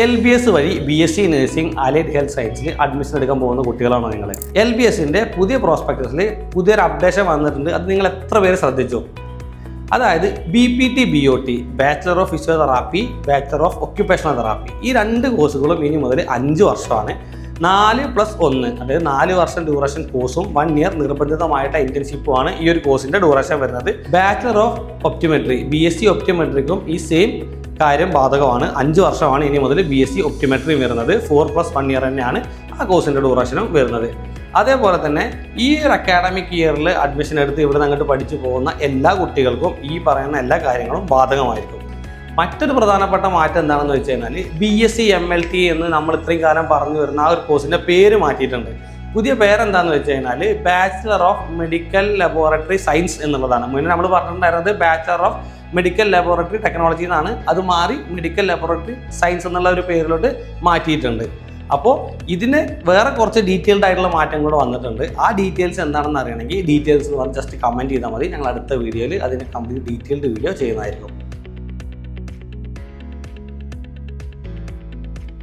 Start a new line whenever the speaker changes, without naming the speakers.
LBS വഴി BSc nursing allied health സയൻസിൽ admission എടുക്കാൻ പോകുന്ന കുട്ടികളാണോ നിങ്ങൾ? LBSന്റെ പുതിയ പ്രോസ്പെക്ടസിൽ പുതിയൊരു അപ്ഡേഷൻ വന്നിട്ടുണ്ട്. അത് നിങ്ങൾ എത്ര പേര് ശ്രദ്ധിച്ചു? അതായത് BPT BOT bachelor of physiotherapy, bachelor of occupational therapy, ഈ രണ്ട് കോഴ്സുകളും ഇനി മുതൽ 5 വർഷമാണ്. 4+1 അതായത് 4 വർഷം ഡ്യൂറേഷൻ കോഴ്സും 1 ഇയർ നിർബന്ധിതമായിട്ട് ഇന്റേൺഷിപ്പുമാണ് ഈ ഒരു കോഴ്സിന്റെ ഡ്യൂറേഷൻ വരുന്നത്. ബാച്ചലർ ഓഫ് ഒപ്റ്റോമെട്രി BSc ഒപ്റ്റോമെട്രിക്കും ഈ സെയിം കാര്യം ബാധകമാണ്. 5 വർഷമാണ് ഇനി മുതൽ BSc ഒപ്റ്റോമെട്രി വരുന്നത്. 4+1 ഇയർ തന്നെയാണ് ആ കോഴ്സിന്റെ ഡ്യൂറേഷനും വരുന്നത്. അതേപോലെ തന്നെ ഈ ഒരു അക്കാഡമിക് ഇയറിൽ അഡ്മിഷൻ എടുത്ത് ഇവിടെ നിന്ന് അങ്ങോട്ട് പഠിച്ചു പോകുന്ന എല്ലാ കുട്ടികൾക്കും ഈ പറയുന്ന എല്ലാ കാര്യങ്ങളും ബാധകമായിരിക്കും. മറ്റൊരു പ്രധാനപ്പെട്ട മാറ്റം എന്താണെന്ന് വെച്ച് കഴിഞ്ഞാൽ BSc MLT എന്ന് നമ്മൾ ഇത്രയും കാലം പറഞ്ഞു വരുന്ന ആ ഒരു കോഴ്സിൻ്റെ പേര് മാറ്റിയിട്ടുണ്ട്. പുതിയ പേരെന്താണെന്ന് വെച്ച് കഴിഞ്ഞാൽ bachelor of medical laboratory science എന്നുള്ളതാണ്. മുന്നേ നമ്മൾ പറഞ്ഞിട്ടുണ്ടായിരുന്നത് bachelor of medical laboratory technology എന്നാണ്. അത് മാറി മെഡിക്കൽ ലബോറട്ടറി സയൻസ് എന്നുള്ള ഒരു പേരിലോട്ട് മാറ്റിയിട്ടുണ്ട്. അപ്പോൾ ഇതിന് വേറെ കുറച്ച് ഡീറ്റെയിൽഡ് ആയിട്ടുള്ള മാറ്റം കൂടെ വന്നിട്ടുണ്ട്. ആ ഡീറ്റെയിൽസ് എന്താണെന്ന് അറിയണമെങ്കിൽ ഡീറ്റെയിൽസ് ജസ്റ്റ് കമൻറ്റ് ചെയ്താൽ മതി. ഞങ്ങൾ അടുത്ത വീഡിയോയിൽ അതിന് കംപ്ലീറ്റ് ഡീറ്റെയിൽഡ് വീഡിയോ ചെയ്യുന്നതായിരിക്കും.